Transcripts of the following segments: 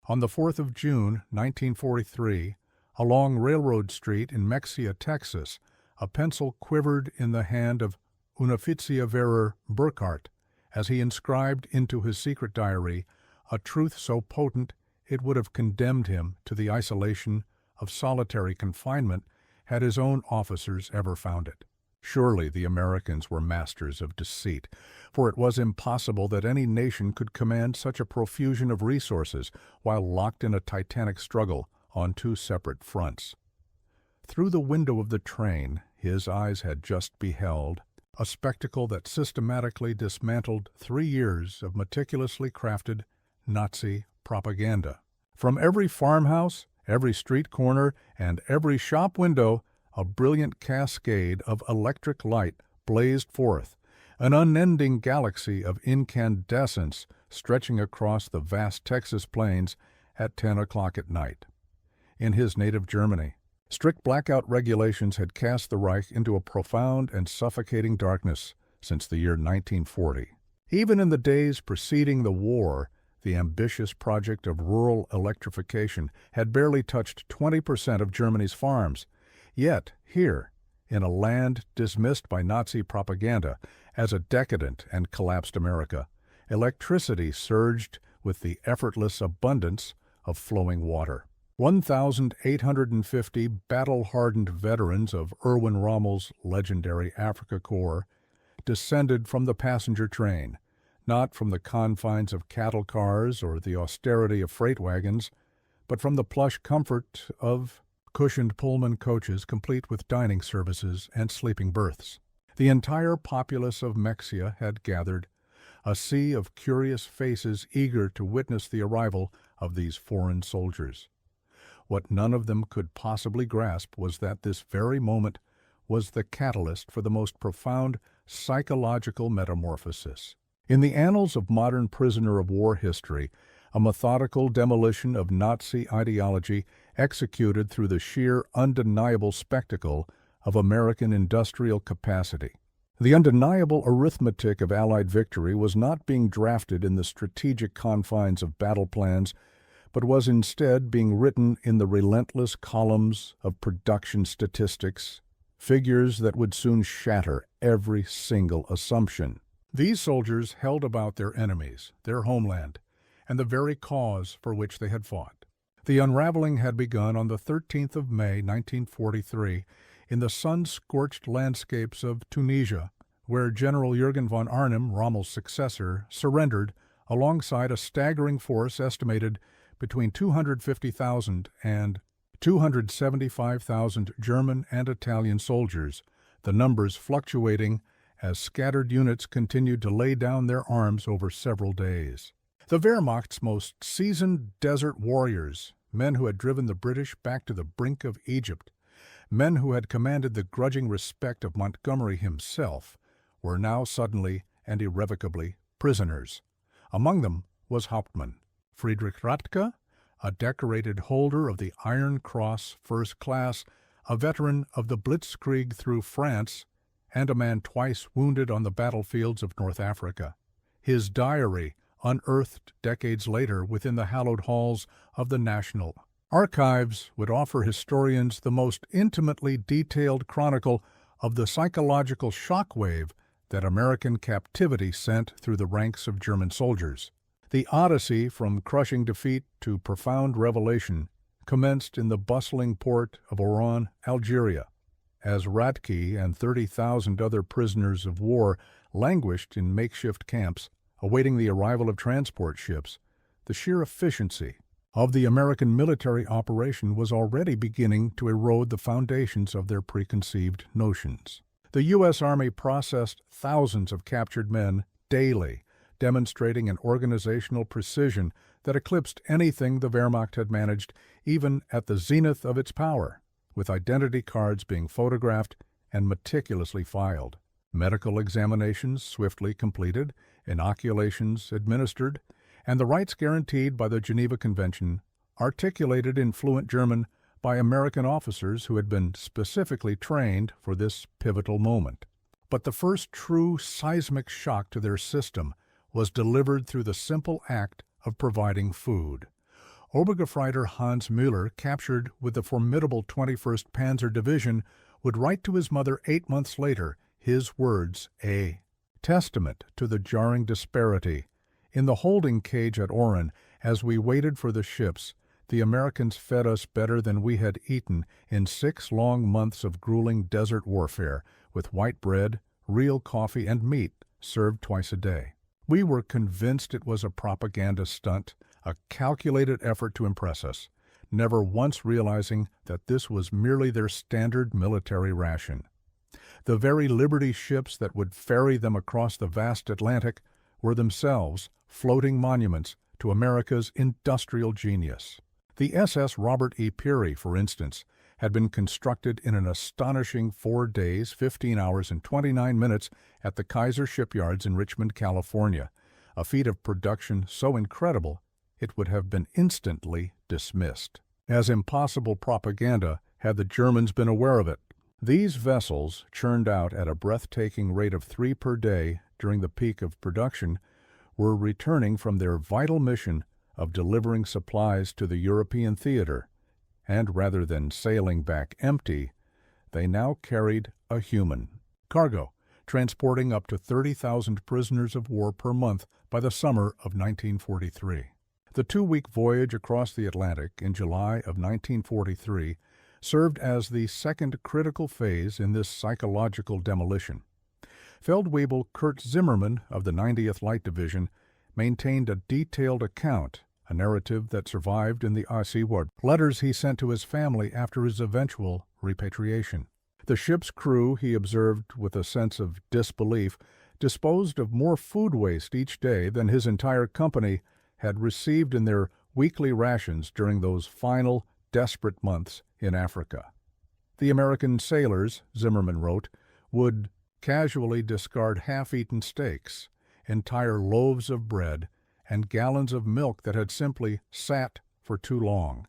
On the 4th of June, 1943, along Railroad Street in Mexia, Texas, a pencil quivered in the hand of Unteroffiziersführer Burkhardt as he inscribed into his secret diary a truth so potent it would have condemned him to the isolation of solitary confinement had his own officers ever found it. Surely the Americans were masters of deceit, for it was impossible that any nation could command such a profusion of resources while locked in a titanic struggle on two separate fronts. Through the window of the train, his eyes had just beheld a spectacle that systematically dismantled 3 years of meticulously crafted Nazi propaganda. From every farmhouse, every street corner, and every shop window, a brilliant cascade of electric light blazed forth, an unending galaxy of incandescence stretching across the vast Texas plains at 10 o'clock at night. In his native Germany, strict blackout regulations had cast the Reich into a profound and suffocating darkness since the year 1940. Even in the days preceding the war, the ambitious project of rural electrification had barely touched 20% of Germany's farms. Yet, here, in a land dismissed by Nazi propaganda as a decadent and collapsed America, electricity surged with the effortless abundance of flowing water. 1,850 battle-hardened veterans of Erwin Rommel's legendary Afrika Korps descended from the passenger train, not from the confines of cattle cars or the austerity of freight wagons, but from the plush comfort of cushioned Pullman coaches complete with dining services and sleeping berths. The entire populace of Mexia had gathered, a sea of curious faces eager to witness the arrival of these foreign soldiers. What none of them could possibly grasp was that this very moment was the catalyst for the most profound psychological metamorphosis. In the annals of modern prisoner of war history, a methodical demolition of Nazi ideology executed through the sheer undeniable spectacle of American industrial capacity. The undeniable arithmetic of Allied victory was not being drafted in the strategic confines of battle plans, but was instead being written in the relentless columns of production statistics, figures that would soon shatter every single assumption. These soldiers held about their enemies, their homeland, and the very cause for which they had fought. The unraveling had begun on the 13th of May, 1943, in the sun-scorched landscapes of Tunisia, where General Jürgen von Arnim, Rommel's successor, surrendered alongside a staggering force estimated between 250,000 and 275,000 German and Italian soldiers, the numbers fluctuating as scattered units continued to lay down their arms over several days. The Wehrmacht's most seasoned desert warriors, men who had driven the British back to the brink of Egypt, men who had commanded the grudging respect of Montgomery himself, were now suddenly and irrevocably prisoners. Among them was Hauptmann Friedrich Rathke, a decorated holder of the Iron Cross First Class, a veteran of the Blitzkrieg through France, and a man twice wounded on the battlefields of North Africa. His diary, unearthed decades later within the hallowed halls of the National Archives, would offer historians the most intimately detailed chronicle of the psychological shockwave that American captivity sent through the ranks of German soldiers. The odyssey from crushing defeat to profound revelation commenced in the bustling port of Oran, Algeria, as Rathke and 30,000 other prisoners of war languished in makeshift camps, awaiting the arrival of transport ships. The sheer efficiency of the American military operation was already beginning to erode the foundations of their preconceived notions. The U.S. Army processed thousands of captured men daily, demonstrating an organizational precision that eclipsed anything the Wehrmacht had managed, even at the zenith of its power, with identity cards being photographed and meticulously filed, medical examinations swiftly completed, inoculations administered, and the rights guaranteed by the Geneva Convention articulated in fluent German by American officers who had been specifically trained for this pivotal moment. But the first true seismic shock to their system was delivered through the simple act of providing food. Obergefreiter Hans Müller, captured with the formidable 21st Panzer Division, would write to his mother 8 months later his words, a testament to the jarring disparity. In the holding cage at Oran, as we waited for the ships, the Americans fed us better than we had eaten in 6 long months of grueling desert warfare, with white bread, real coffee, and meat served twice a day. We were convinced it was a propaganda stunt, a calculated effort to impress us, never once realizing that this was merely their standard military ration. The very Liberty ships that would ferry them across the vast Atlantic were themselves floating monuments to America's industrial genius. The SS Robert E. Peary, for instance, had been constructed in an astonishing 4 days, 15 hours, and 29 minutes at the Kaiser shipyards in Richmond, California, a feat of production so incredible it would have been instantly dismissed as impossible propaganda had the Germans been aware of it. These vessels, churned out at a breathtaking rate of 3 per day during the peak of production, were returning from their vital mission of delivering supplies to the European theater, and rather than sailing back empty, they now carried a human cargo, transporting up to 30,000 prisoners of war per month by the summer of 1943. The 2-week voyage across the Atlantic in July of 1943 served as the second critical phase in this psychological demolition. Feldwebel Kurt Zimmermann of the 90th Light Division maintained a detailed account, a narrative that survived in the Ward letters he sent to his family after his eventual repatriation. The ship's crew, he observed with a sense of disbelief, disposed of more food waste each day than his entire company had received in their weekly rations during those final, desperate months in Africa. The American sailors, Zimmerman wrote, would casually discard half-eaten steaks, entire loaves of bread, and gallons of milk that had simply sat for too long.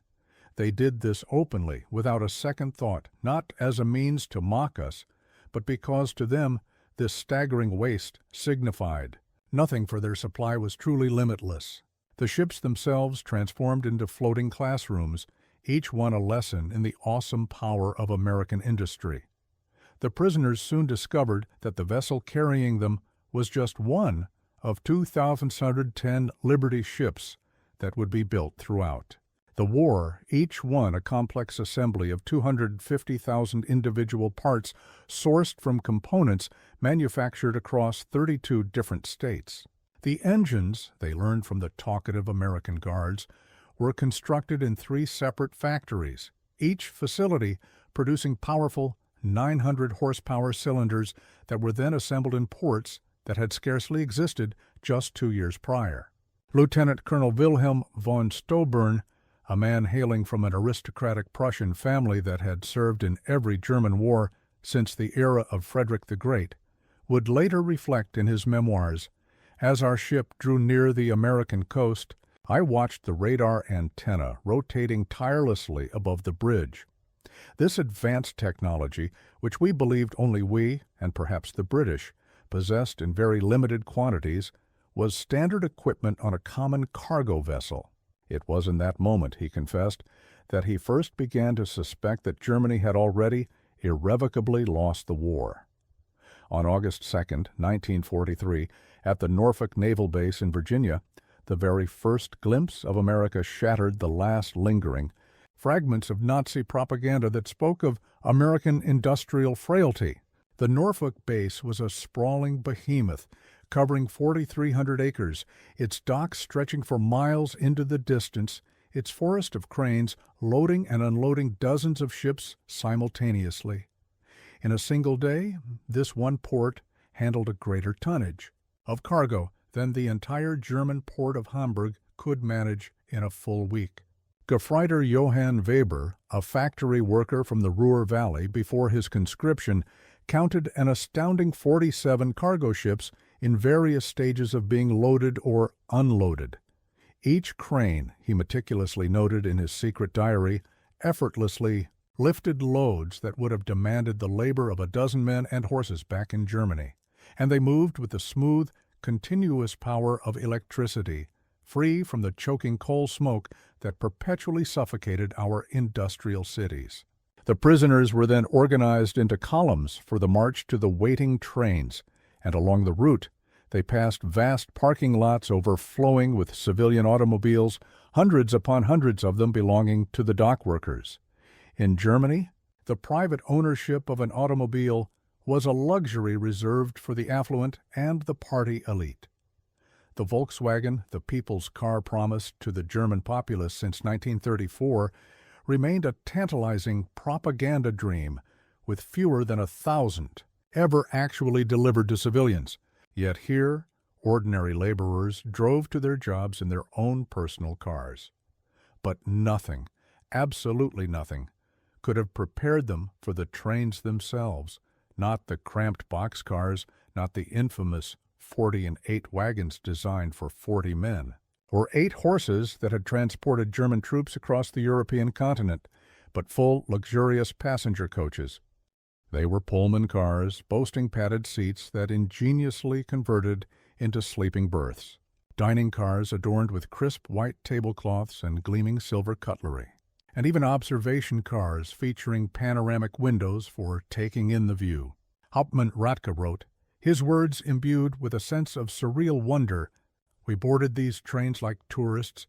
They did this openly, without a second thought, not as a means to mock us, but because to them this staggering waste signified nothing, for their supply was truly limitless. The ships themselves transformed into floating classrooms, each one a lesson in the awesome power of American industry. The prisoners soon discovered that the vessel carrying them was just one of 2,610 Liberty ships that would be built throughout the war, each one a complex assembly of 250,000 individual parts sourced from components manufactured across 32 different states. The engines, they learned from the talkative American guards, were constructed in 3 separate factories, each facility producing powerful 900 horsepower cylinders that were then assembled in ports that had scarcely existed just 2 years prior. Lieutenant Colonel Wilhelm von Stobern, a man hailing from an aristocratic Prussian family that had served in every German war since the era of Frederick the Great, would later reflect in his memoirs, "As our ship drew near the American coast, I watched the radar antenna rotating tirelessly above the bridge. This advanced technology, which we believed only we, and perhaps the British, possessed in very limited quantities, was standard equipment on a common cargo vessel." It was in that moment, he confessed, that he first began to suspect that Germany had already irrevocably lost the war. On August 2, 1943, at the Norfolk Naval Base in Virginia, the very first glimpse of America shattered the last lingering fragments of Nazi propaganda that spoke of American industrial frailty. The Norfolk base was a sprawling behemoth covering 4,300 acres, its docks stretching for miles into the distance, its forest of cranes loading and unloading dozens of ships simultaneously. In a single day, this one port handled a greater tonnage of cargo than the entire German port of Hamburg could manage in a full week. Gefreiter Johann Weber, a factory worker from the Ruhr Valley before his conscription, counted an astounding 47 cargo ships in various stages of being loaded or unloaded. Each crane, he meticulously noted in his secret diary, effortlessly lifted loads that would have demanded the labor of a dozen men and horses back in Germany, and they moved with the smooth, continuous power of electricity, free from the choking coal smoke that perpetually suffocated our industrial cities. The prisoners were then organized into columns for the march to the waiting trains, and along the route, they passed vast parking lots overflowing with civilian automobiles, hundreds upon hundreds of them belonging to the dock workers. In Germany, the private ownership of an automobile was a luxury reserved for the affluent and the party elite. The Volkswagen, the people's car promised to the German populace since 1934, remained a tantalizing propaganda dream, with fewer than 1,000 ever actually delivered to civilians. Yet here, ordinary laborers drove to their jobs in their own personal cars. But nothing, absolutely nothing, could have prepared them for the trains themselves, not the cramped boxcars, not the infamous 40 and 8 wagons designed for 40 men, or 8 horses that had transported German troops across the European continent, but full, luxurious passenger coaches. They were Pullman cars, boasting padded seats that ingeniously converted into sleeping berths, dining cars adorned with crisp white tablecloths and gleaming silver cutlery, and even observation cars featuring panoramic windows for taking in the view. Hauptmann Radke wrote, his words imbued with a sense of surreal wonder, "We boarded these trains like tourists,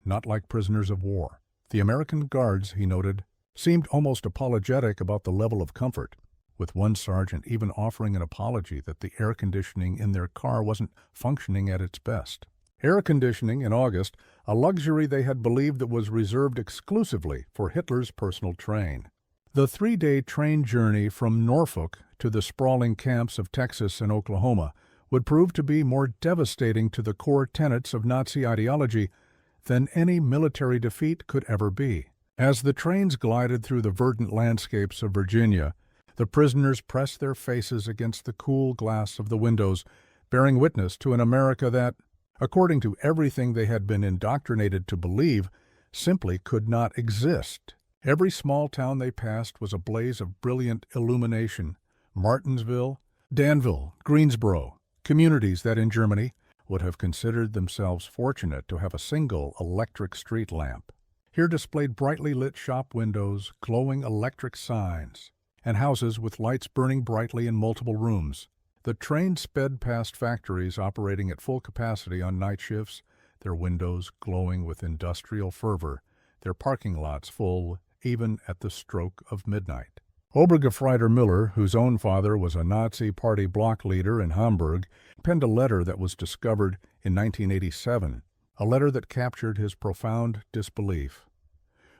not like prisoners of war." The American guards, he noted, seemed almost apologetic about the level of comfort, with one sergeant even offering an apology that the air conditioning in their car wasn't functioning at its best. Air conditioning in August, a luxury they had believed that was reserved exclusively for Hitler's personal train. The 3-day train journey from Norfolk to the sprawling camps of Texas and Oklahoma would prove to be more devastating to the core tenets of Nazi ideology than any military defeat could ever be. As the trains glided through the verdant landscapes of Virginia, the prisoners pressed their faces against the cool glass of the windows, bearing witness to an America that, according to everything they had been indoctrinated to believe, simply could not exist. Every small town they passed was a blaze of brilliant illumination. Martinsville, Danville, Greensboro, communities that in Germany would have considered themselves fortunate to have a single electric street lamp. Here displayed brightly lit shop windows, glowing electric signs, and houses with lights burning brightly in multiple rooms. The train sped past factories operating at full capacity on night shifts, their windows glowing with industrial fervor, their parking lots full even at the stroke of midnight. Obergefreiter Müller, whose own father was a Nazi party bloc leader in Hamburg, penned a letter that was discovered in 1987, a letter that captured his profound disbelief.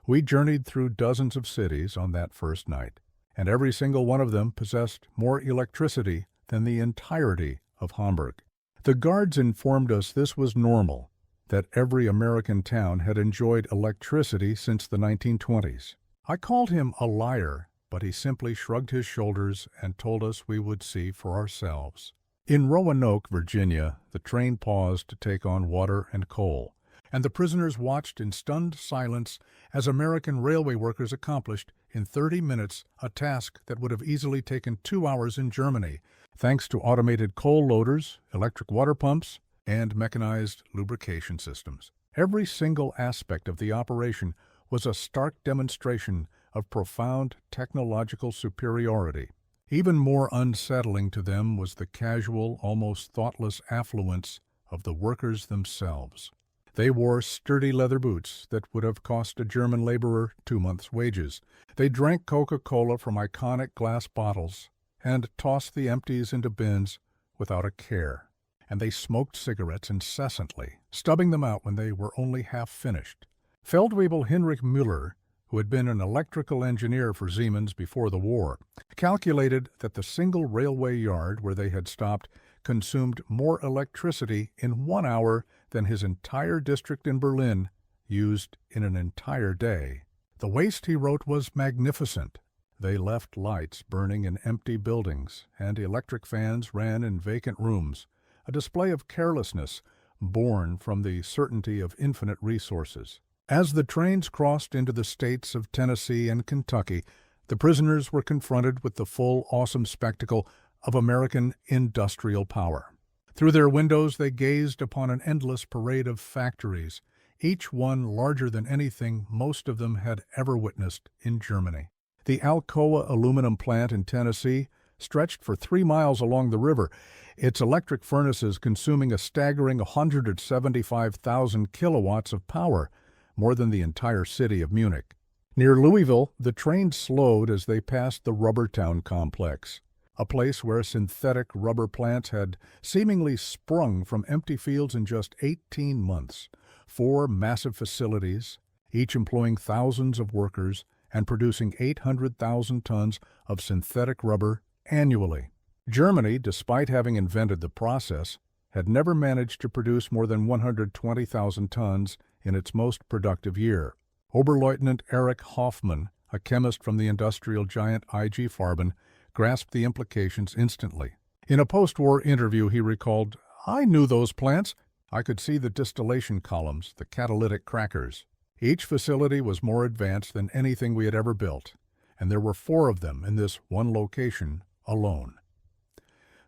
We journeyed through dozens of cities on that first night, and every single one of them possessed more electricity than the entirety of Hamburg. The guards informed us this was normal, that every American town had enjoyed electricity since the 1920s. I called him a liar, but he simply shrugged his shoulders and told us we would see for ourselves. In Roanoke, Virginia, the train paused to take on water and coal, and the prisoners watched in stunned silence as American railway workers accomplished in 30 minutes a task that would have easily taken 2 hours in Germany, thanks to automated coal loaders, electric water pumps, and mechanized lubrication systems. Every single aspect of the operation was a stark demonstration of profound technological superiority. Even more unsettling to them was the casual, almost thoughtless affluence of the workers themselves. They wore sturdy leather boots that would have cost a German laborer 2 months' wages. They drank Coca-Cola from iconic glass bottles and tossed the empties into bins without a care. And they smoked cigarettes incessantly, stubbing them out when they were only half finished. Feldwebel Heinrich Müller, who had been an electrical engineer for Siemens before the war, calculated that the single railway yard where they had stopped consumed more electricity in 1 hour than his entire district in Berlin used in an entire day. The waste, he wrote, was magnificent. They left lights burning in empty buildings, and electric fans ran in vacant rooms, a display of carelessness born from the certainty of infinite resources. As the trains crossed into the states of Tennessee and Kentucky, the prisoners were confronted with the full, awesome spectacle of American industrial power. Through their windows they gazed upon an endless parade of factories, each one larger than anything most of them had ever witnessed in Germany. The Alcoa aluminum plant in Tennessee stretched for 3 miles along the river, its electric furnaces consuming a staggering 175,000 kilowatts of power, more than the entire city of Munich. Near Louisville, the train slowed as they passed the Rubber Town complex, a place where synthetic rubber plants had seemingly sprung from empty fields in just 18 months. 4 massive facilities, each employing thousands of workers and producing 800,000 tons of synthetic rubber annually. Germany, despite having invented the process, had never managed to produce more than 120,000 tons in its most productive year. Oberleutnant Erich Hoffmann, a chemist from the industrial giant IG Farben, grasped the implications instantly. In a post-war interview, he recalled, "I knew those plants. I could see the distillation columns, the catalytic crackers. Each facility was more advanced than anything we had ever built, and there were 4 of them in this one location alone."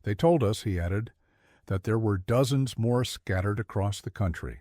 They told us, he added, that there were dozens more scattered across the country.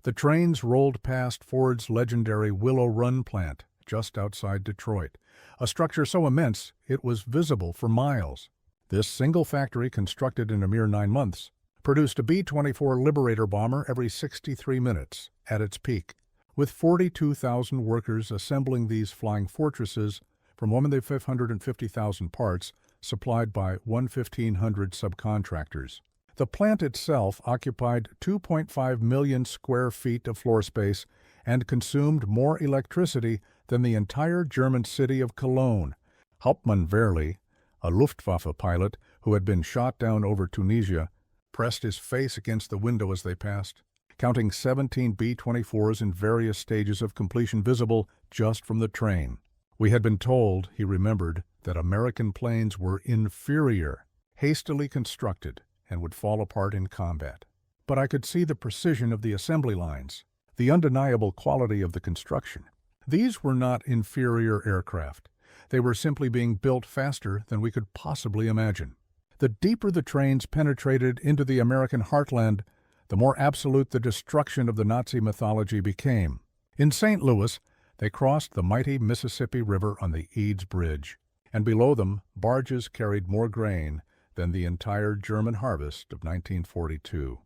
The trains rolled past Ford's legendary Willow Run plant just outside Detroit, a structure so immense it was visible for miles. This single factory, constructed in a mere 9 months, produced a B-24 Liberator bomber every 63 minutes at its peak, with 42,000 workers assembling these flying fortresses from more than 550,000 parts supplied by 1,500 subcontractors. The plant itself occupied 2.5 million square feet of floor space and consumed more electricity than the entire German city of Cologne. Hauptmann Wehrli, a Luftwaffe pilot who had been shot down over Tunisia, pressed his face against the window as they passed, counting 17 B-24s in various stages of completion visible just from the train. We had been told, he remembered, that American planes were inferior, hastily constructed, and would fall apart in combat. But I could see the precision of the assembly lines, the undeniable quality of the construction. These were not inferior aircraft. They were simply being built faster than we could possibly imagine. The deeper the trains penetrated into the American heartland, the more absolute the destruction of the Nazi mythology became. In St. Louis, they crossed the mighty Mississippi River on the Eads Bridge, and below them barges carried more grain than the entire German harvest of 1942.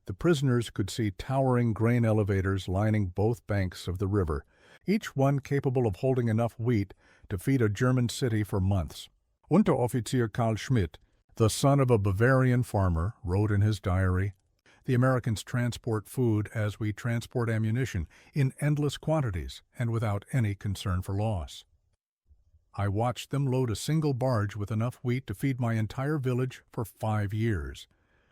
The prisoners could see towering grain elevators lining both banks of the river, each one capable of holding enough wheat to feed a German city for months. Unteroffizier Karl Schmidt, the son of a Bavarian farmer, wrote in his diary, "The Americans transport food as we transport ammunition, in endless quantities and without any concern for loss. I watched them load a single barge with enough wheat to feed my entire village for 5 years,"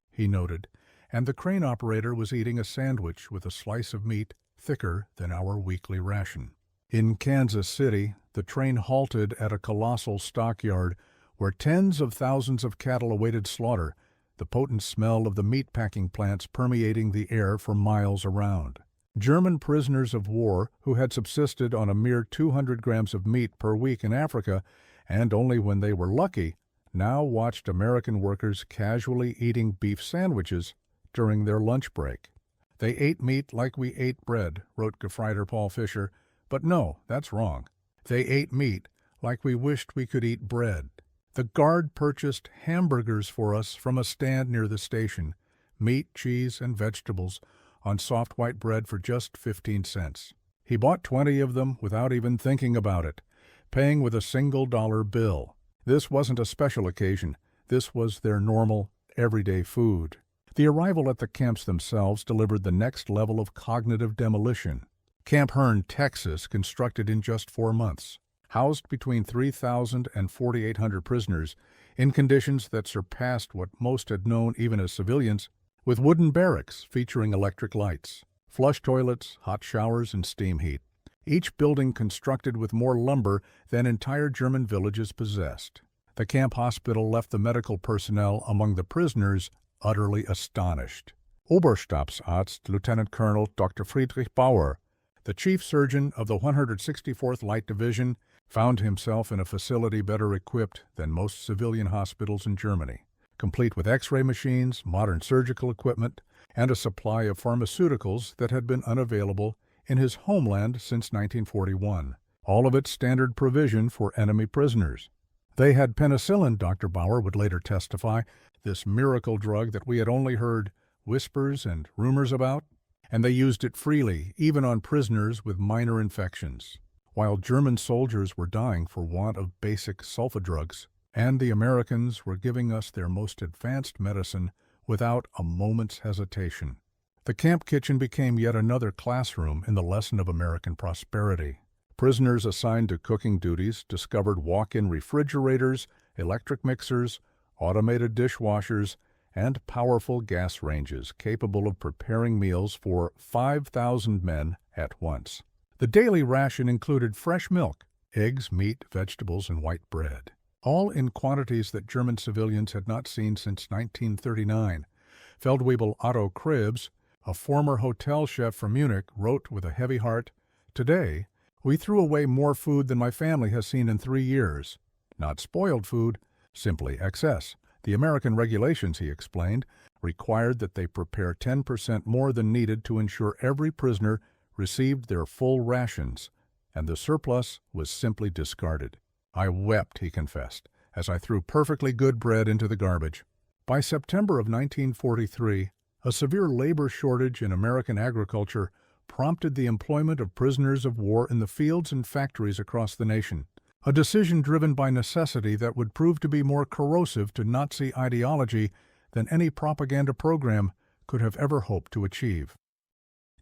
he noted, and the crane operator was eating a sandwich with a slice of meat thicker than our weekly ration. In Kansas City, the train halted at a colossal stockyard where tens of thousands of cattle awaited slaughter, the potent smell of the meat-packing plants permeating the air for miles around. German prisoners of war who had subsisted on a mere 200 grams of meat per week in Africa, and only when they were lucky, now watched American workers casually eating beef sandwiches during their lunch break. "They ate meat like we ate bread," wrote Gefreiter Paul Fischer, but no, that's wrong. They ate meat like we wished we could eat bread. The guard purchased hamburgers for us from a stand near the station, meat, cheese, and vegetables, on soft white bread for just 15 cents. He bought 20 of them without even thinking about it, paying with a single dollar bill. This wasn't a special occasion. This was their normal, everyday food. The arrival at the camps themselves delivered the next level of cognitive demolition. Camp Hearn, Texas, constructed in just 4 months, housed between 3,000 and 4,800 prisoners in conditions that surpassed what most had known even as civilians, with wooden barracks featuring electric lights, flush toilets, hot showers, and steam heat. Each building constructed with more lumber than entire German villages possessed. The camp hospital left the medical personnel among the prisoners utterly astonished. Oberstabsarzt Lieutenant Colonel Dr. Friedrich Bauer, the chief surgeon of the 164th Light Division, found himself in a facility better equipped than most civilian hospitals in Germany. complete with X-ray machines, modern surgical equipment, and a supply of pharmaceuticals that had been unavailable in his homeland since 1941, all of it standard provision for enemy prisoners. They had penicillin, Dr. Bauer would later testify, this miracle drug that we had only heard whispers and rumors about, and they used it freely, even on prisoners with minor infections, while German soldiers were dying for want of basic sulfa drugs, and the Americans were giving us their most advanced medicine without a moment's hesitation. The camp kitchen became yet another classroom in the lesson of American prosperity. Prisoners assigned to cooking duties discovered walk-in refrigerators, electric mixers, automated dishwashers, and powerful gas ranges capable of preparing meals for 5,000 men at once. The daily ration included fresh milk, eggs, meat, vegetables, and white bread, all in quantities that German civilians had not seen since 1939. Feldwebel Otto Krebs, a former hotel chef from Munich, wrote with a heavy heart, "Today, we threw away more food than my family has seen in 3 years. Not spoiled food, simply excess. The American regulations," he explained, required that they prepare 10% more than needed to ensure every prisoner received their full rations, and the surplus was simply discarded. "I wept," he confessed, "as I threw perfectly good bread into the garbage." By September of 1943, a severe labor shortage in American agriculture prompted the employment of prisoners of war in the fields and factories across the nation, a decision driven by necessity that would prove to be more corrosive to Nazi ideology than any propaganda program could have ever hoped to achieve.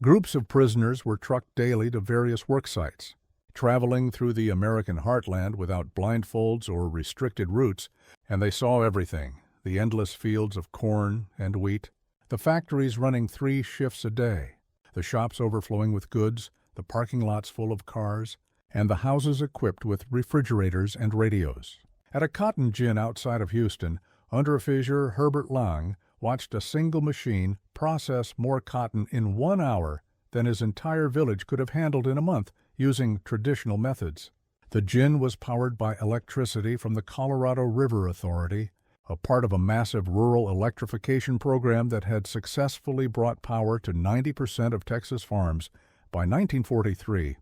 Groups of prisoners were trucked daily to various work sites. Traveling through the American heartland without blindfolds or restricted routes, and they saw everything, the endless fields of corn and wheat, the factories running 3 shifts a day, the shops overflowing with goods, the parking lots full of cars, and the houses equipped with refrigerators and radios. At a cotton gin outside of Houston, Unteroffizier Herbert Lang watched a single machine process more cotton in 1 hour than his entire village could have handled in a month using traditional methods. The gin was powered by electricity from the Colorado River Authority, a part of a massive rural electrification program that had successfully brought power to 90% of Texas farms by 1943.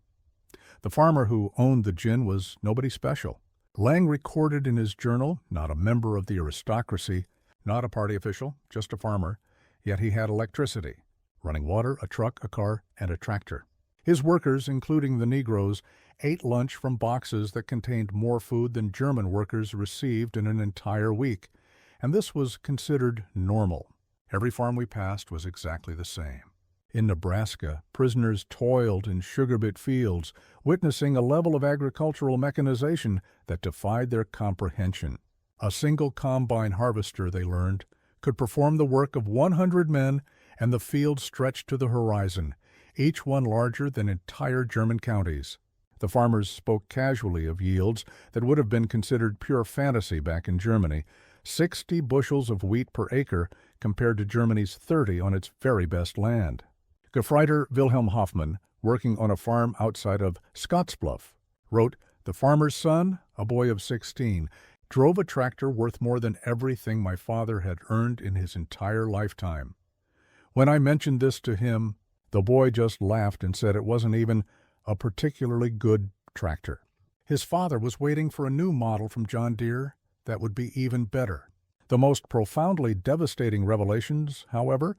The farmer who owned the gin was nobody special. Lang recorded in his journal, not a member of the aristocracy, not a party official, just a farmer, yet he had electricity, running water, a truck, a car, and a tractor. His workers, including the Negroes, ate lunch from boxes that contained more food than German workers received in an entire week, and this was considered normal. Every farm we passed was exactly the same. In Nebraska, prisoners toiled in sugar beet fields, witnessing a level of agricultural mechanization that defied their comprehension. A single combine harvester, they learned, could perform the work of 100 men, and the field stretched to the horizon, each one larger than entire German counties. The farmers spoke casually of yields that would have been considered pure fantasy back in Germany, 60 bushels of wheat per acre compared to Germany's 30 on its very best land. Gefreiter Wilhelm Hoffmann, working on a farm outside of Scottsbluff, wrote, "The farmer's son, a boy of 16, drove a tractor worth more than everything my father had earned in his entire lifetime. When I mentioned this to him, the boy just laughed and said it wasn't even a particularly good tractor. His father was waiting for a new model from John Deere that would be even better." The most profoundly devastating revelations, however,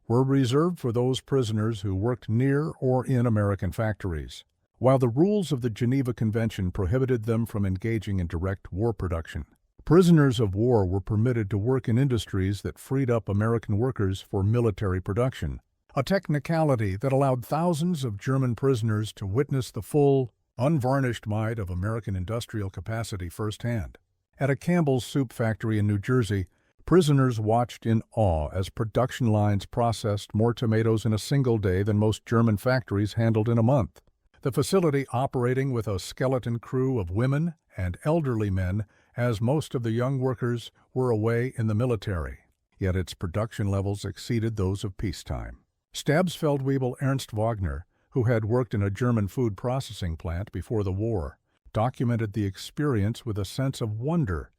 were reserved for those prisoners who worked near or in American factories. While the rules of the Geneva Convention prohibited them from engaging in direct war production, prisoners of war were permitted to work in industries that freed up American workers for military production, a technicality that allowed thousands of German prisoners to witness the full, unvarnished might of American industrial capacity firsthand. At a Campbell's soup factory in New Jersey, prisoners watched in awe as production lines processed more tomatoes in a single day than most German factories handled in a month. The facility operating with a skeleton crew of women and elderly men, as most of the young workers were away in the military, yet its production levels exceeded those of peacetime. Stabsfeldwebel Ernst Wagner, who had worked in a German food processing plant before the war, documented the experience with a sense of wonder.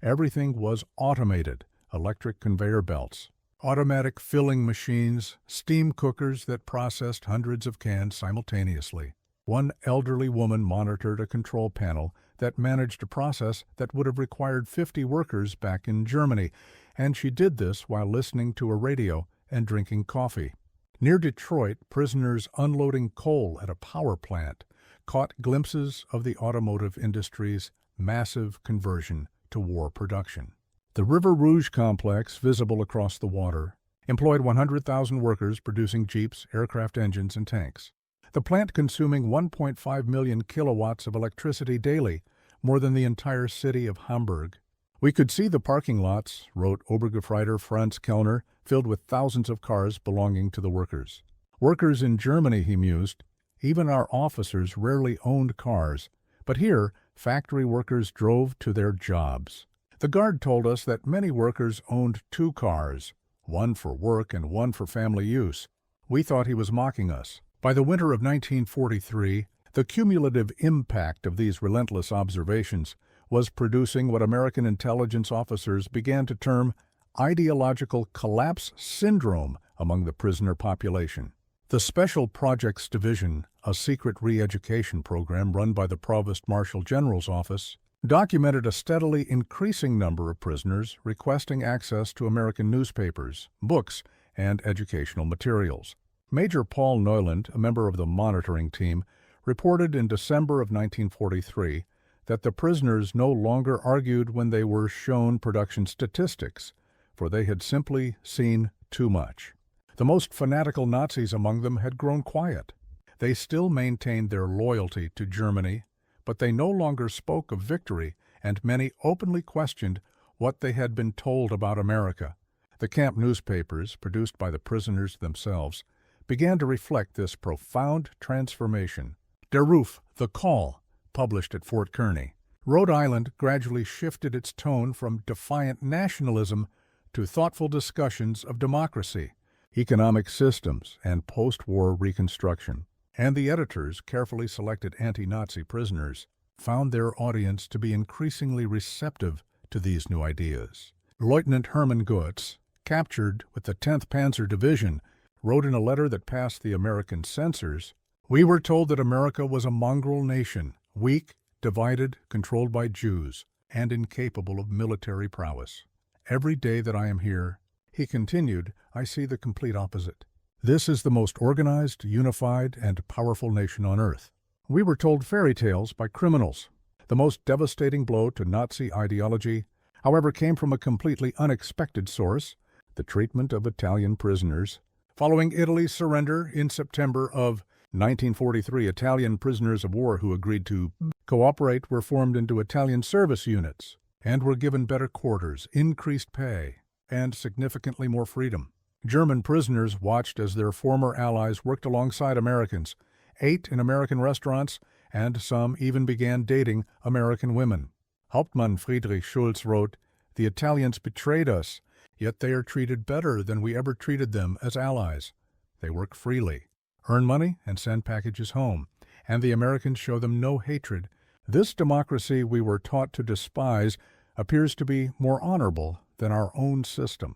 Everything was automated, electric conveyor belts, automatic filling machines, steam cookers that processed hundreds of cans simultaneously. One elderly woman monitored a control panel that managed a process that would have required 50 workers back in Germany, and she did this while listening to a radio and drinking coffee. Near Detroit, prisoners unloading coal at a power plant caught glimpses of the automotive industry's massive conversion to war production. The River Rouge complex, visible across the water, employed 100,000 workers producing jeeps, aircraft engines, and tanks. The plant consuming 1.5 million kilowatts of electricity daily, more than the entire city of Hamburg. We could see the parking lots, wrote Obergefreiter Franz Kellner, filled with thousands of cars belonging to the workers. Workers in Germany, he mused, even our officers rarely owned cars, but here factory workers drove to their jobs. The guard told us that many workers owned 2 cars, one for work and one for family use. We thought he was mocking us. By the winter of 1943, the cumulative impact of these relentless observations was producing what American intelligence officers began to term ideological collapse syndrome among the prisoner population. The Special Projects Division, a secret re-education program run by the Provost Marshal General's office, documented a steadily increasing number of prisoners requesting access to American newspapers, books, and educational materials. Major Paul Neuland, a member of the monitoring team, reported in December of 1943 that the prisoners no longer argued when they were shown production statistics, for they had simply seen too much. The most fanatical Nazis among them had grown quiet. They still maintained their loyalty to Germany, but they no longer spoke of victory, and many openly questioned what they had been told about America. The camp newspapers, produced by the prisoners themselves, began to reflect this profound transformation. Der Ruf, The Call, published at Fort Kearny. Rhode Island gradually shifted its tone from defiant nationalism to thoughtful discussions of democracy, economic systems, and post-war reconstruction. And the editors, carefully selected anti-Nazi prisoners, found their audience to be increasingly receptive to these new ideas. Lieutenant Hermann Goetz, captured with the 10th Panzer Division, wrote in a letter that passed the American censors, "We were told that America was a mongrel nation, weak, divided, controlled by Jews, and incapable of military prowess. Every day that I am here," he continued, "I see the complete opposite. This is the most organized, unified, and powerful nation on earth. We were told fairy tales by criminals. The most devastating blow to Nazi ideology, however, came from a completely unexpected source, the treatment of Italian prisoners. Following Italy's surrender in September of 1943, Italian prisoners of war who agreed to cooperate were formed into Italian service units and were given better quarters, increased pay, and significantly more freedom. German prisoners watched as their former allies worked alongside Americans, ate in American restaurants, and some even began dating American women. Hauptmann Friedrich Schulz wrote, "The Italians betrayed us, yet they are treated better than we ever treated them as allies. They work freely, earn money, and send packages home, and the Americans show them no hatred. This democracy we were taught to despise appears to be more honorable than our own system."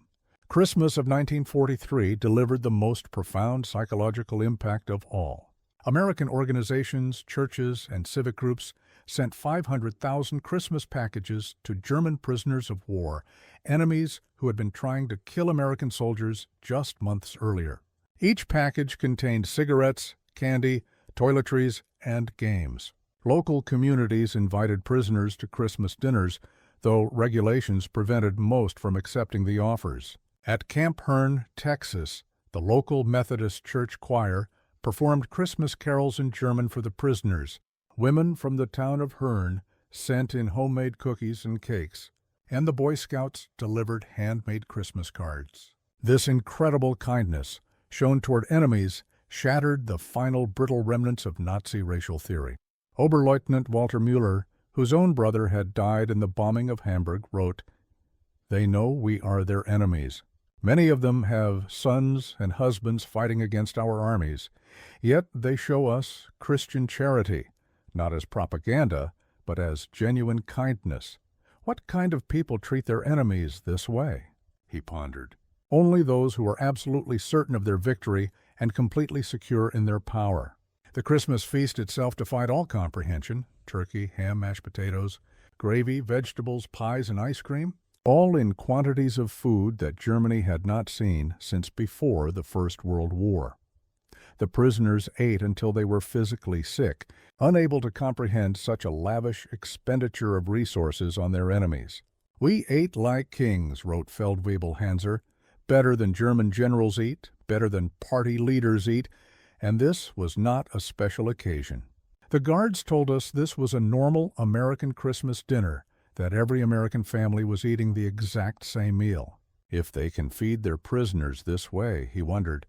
Christmas of 1943 delivered the most profound psychological impact of all. American organizations, churches, and civic groups sent 500,000 Christmas packages to German prisoners of war, enemies who had been trying to kill American soldiers just months earlier. Each package contained cigarettes, candy, toiletries, and games. Local communities invited prisoners to Christmas dinners, though regulations prevented most from accepting the offers. At Camp Hearn, Texas, the local Methodist church choir performed Christmas carols in German for the prisoners. Women from the town of Hearn sent in homemade cookies and cakes, and the Boy Scouts delivered handmade Christmas cards. This incredible kindness, shown toward enemies, shattered the final brittle remnants of Nazi racial theory. Oberleutnant Walter Müller, whose own brother had died in the bombing of Hamburg, wrote, "They know we are their enemies. Many of them have sons and husbands fighting against our armies, yet they show us Christian charity, not as propaganda, but as genuine kindness. What kind of people treat their enemies this way?" he pondered. Only those who are absolutely certain of their victory and completely secure in their power. The Christmas feast itself defied all comprehension. Turkey, ham, mashed potatoes, gravy, vegetables, pies, and ice cream, all in quantities of food that Germany had not seen since before the First World War. The prisoners ate until they were physically sick, unable to comprehend such a lavish expenditure of resources on their enemies. "We ate like kings," wrote Feldwebel Hanser, "better than German generals eat, better than party leaders eat, and this was not a special occasion." The guards told us this was a normal American Christmas dinner, that every American family was eating the exact same meal. If they can feed their prisoners this way, he wondered,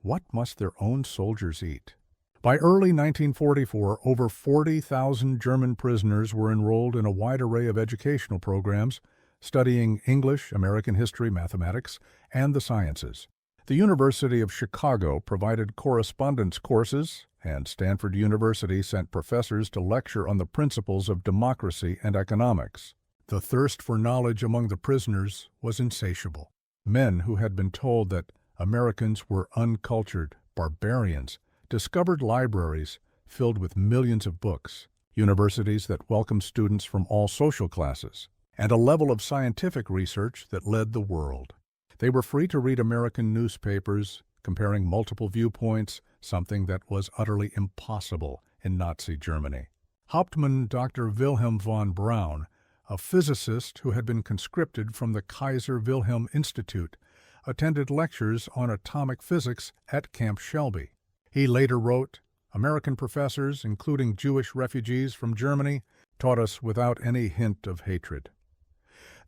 what must their own soldiers eat? By early 1944, over 40,000 German prisoners were enrolled in a wide array of educational programs, studying English, American history, mathematics, and the sciences. The University of Chicago provided correspondence courses, and Stanford University sent professors to lecture on the principles of democracy and economics. The thirst for knowledge among the prisoners was insatiable. Men who had been told that Americans were uncultured, barbarians, discovered libraries filled with millions of books, universities that welcomed students from all social classes, and a level of scientific research that led the world. They were free to read American newspapers, comparing multiple viewpoints, something that was utterly impossible in Nazi Germany. Hauptmann Dr. Wilhelm von Braun, a physicist who had been conscripted from the Kaiser Wilhelm Institute, attended lectures on atomic physics at Camp Shelby. He later wrote, "American professors, including Jewish refugees from Germany, taught us without any hint of hatred."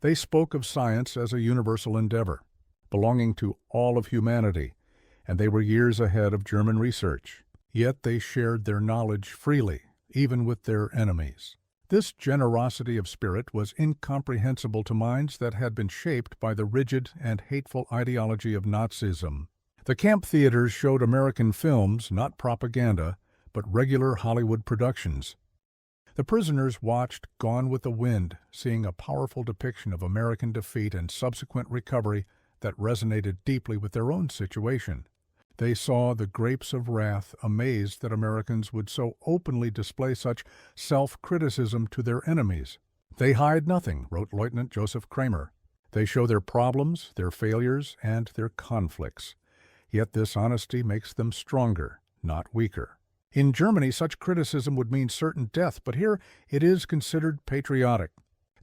They spoke of science as a universal endeavor, belonging to all of humanity, and they were years ahead of German research. Yet they shared their knowledge freely, even with their enemies. This generosity of spirit was incomprehensible to minds that had been shaped by the rigid and hateful ideology of Nazism. The camp theaters showed American films, not propaganda, but regular Hollywood productions. The prisoners watched Gone with the Wind, seeing a powerful depiction of American defeat and subsequent recovery that resonated deeply with their own situation. They saw the grapes of wrath, amazed that Americans would so openly display such self-criticism to their enemies. "They hide nothing," wrote Lieutenant Joseph Kramer. "They show their problems, their failures, and their conflicts. Yet this honesty makes them stronger, not weaker." In Germany, such criticism would mean certain death, but here it is considered patriotic.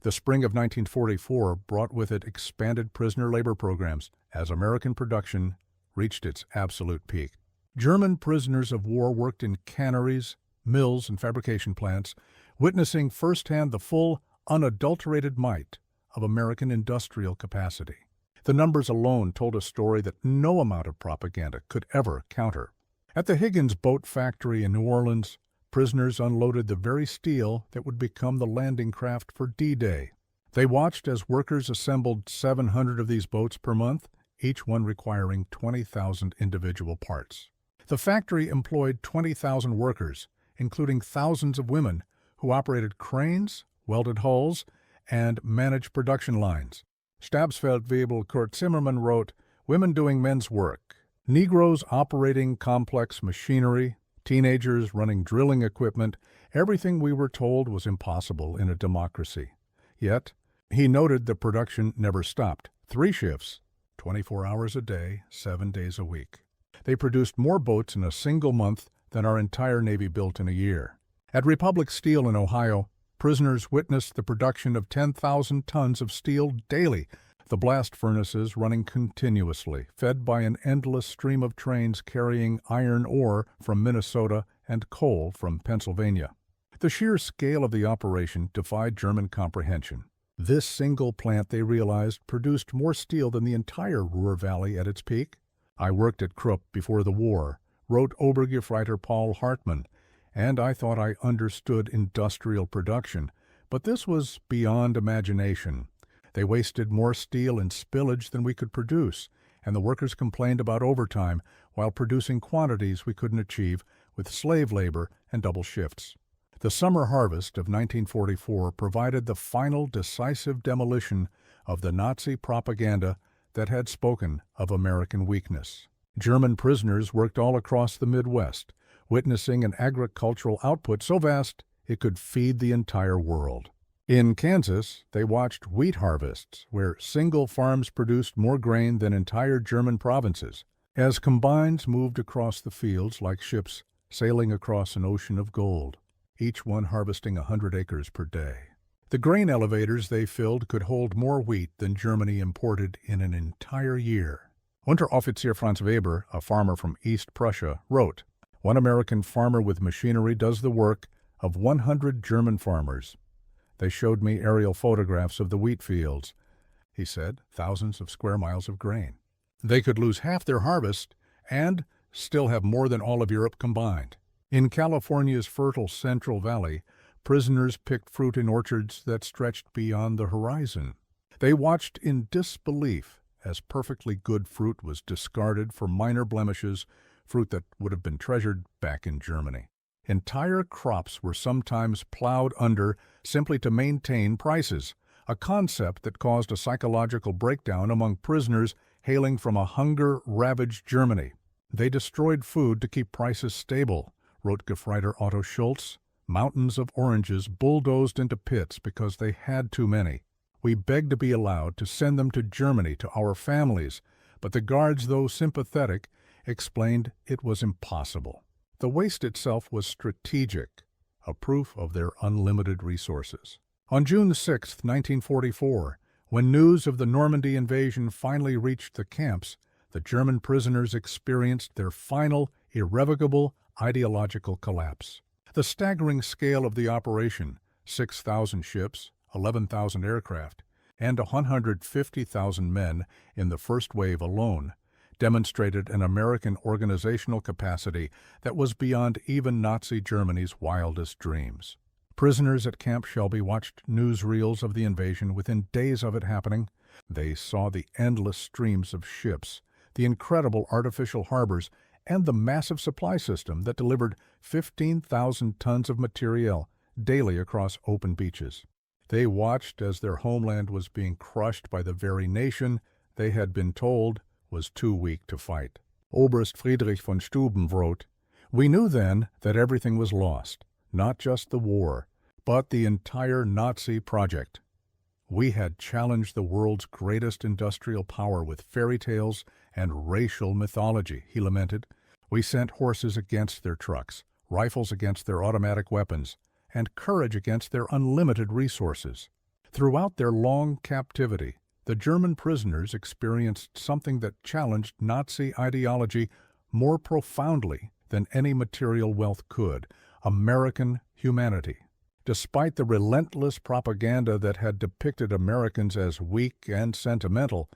The spring of 1944 brought with it expanded prisoner labor programs as American production reached its absolute peak. German prisoners of war worked in canneries, mills, and fabrication plants, witnessing firsthand the full, unadulterated might of American industrial capacity. The numbers alone told a story that no amount of propaganda could ever counter. At the Higgins Boat Factory in New Orleans, prisoners unloaded the very steel that would become the landing craft for D-Day. They watched as workers assembled 700 of these boats per month, each one requiring 20,000 individual parts. The factory employed 20,000 workers, including thousands of women who operated cranes, welded hulls, and managed production lines. Stabsfeldwebel Kurt Zimmermann wrote, "Women doing men's work, Negroes operating complex machinery, teenagers running drilling equipment, everything we were told was impossible in a democracy." Yet, he noted the production never stopped. 3 shifts, 24 hours a day, 7 days a week. They produced more boats in a single month than our entire Navy built in a year. At Republic Steel in Ohio, prisoners witnessed the production of 10,000 tons of steel daily, the blast furnaces running continuously, fed by an endless stream of trains carrying iron ore from Minnesota and coal from Pennsylvania. The sheer scale of the operation defied German comprehension. This single plant, they realized, produced more steel than the entire Ruhr Valley at its peak. "I worked at Krupp before the war," wrote Obergefreiter Paul Hartmann, "and I thought I understood industrial production, but this was beyond imagination. They wasted more steel in spillage than we could produce, and the workers complained about overtime while producing quantities we couldn't achieve with slave labor and double shifts." The summer harvest of 1944 provided the final decisive demolition of the Nazi propaganda that had spoken of American weakness. German prisoners worked all across the Midwest, witnessing an agricultural output so vast it could feed the entire world. In Kansas, they watched wheat harvests, where single farms produced more grain than entire German provinces, as combines moved across the fields like ships sailing across an ocean of gold, each one harvesting 100 acres per day. The grain elevators they filled could hold more wheat than Germany imported in an entire year. Unteroffizier Franz Weber, a farmer from East Prussia, wrote, "One American farmer with machinery does the work of 100 German farmers. They showed me aerial photographs of the wheat fields," he said, thousands of square miles of grain. They could lose half their harvest and still have more than all of Europe combined. In California's fertile Central Valley, prisoners picked fruit in orchards that stretched beyond the horizon. They watched in disbelief as perfectly good fruit was discarded for minor blemishes, fruit that would have been treasured back in Germany. Entire crops were sometimes plowed under simply to maintain prices, a concept that caused a psychological breakdown among prisoners hailing from a hunger-ravaged Germany. They destroyed food to keep prices stable, wrote Gefreiter Otto Schultz. Mountains of oranges bulldozed into pits because they had too many. We begged to be allowed to send them to Germany, to our families, but the guards, though sympathetic, explained it was impossible. The waste itself was strategic, a proof of their unlimited resources. On June 6, 1944, when news of the Normandy invasion finally reached the camps, the German prisoners experienced their final, irrevocable ideological collapse. The staggering scale of the operation, 6,000 ships, 11,000 aircraft, and 150,000 men in the first wave alone, demonstrated an American organizational capacity that was beyond even Nazi Germany's wildest dreams. Prisoners at Camp Shelby watched newsreels of the invasion within days of it happening. They saw the endless streams of ships, the incredible artificial harbors, and the massive supply system that delivered 15,000 tons of materiel daily across open beaches. They watched as their homeland was being crushed by the very nation they had been told was too weak to fight. Oberst Friedrich von Steuben wrote, "We knew then that everything was lost, not just the war, but the entire Nazi project. We had challenged the world's greatest industrial power with fairy tales and racial mythology," he lamented. "We sent horses against their trucks, rifles against their automatic weapons, and courage against their unlimited resources." Throughout their long captivity, the German prisoners experienced something that challenged Nazi ideology more profoundly than any material wealth could: American humanity. Despite the relentless propaganda that had depicted Americans as weak and sentimental,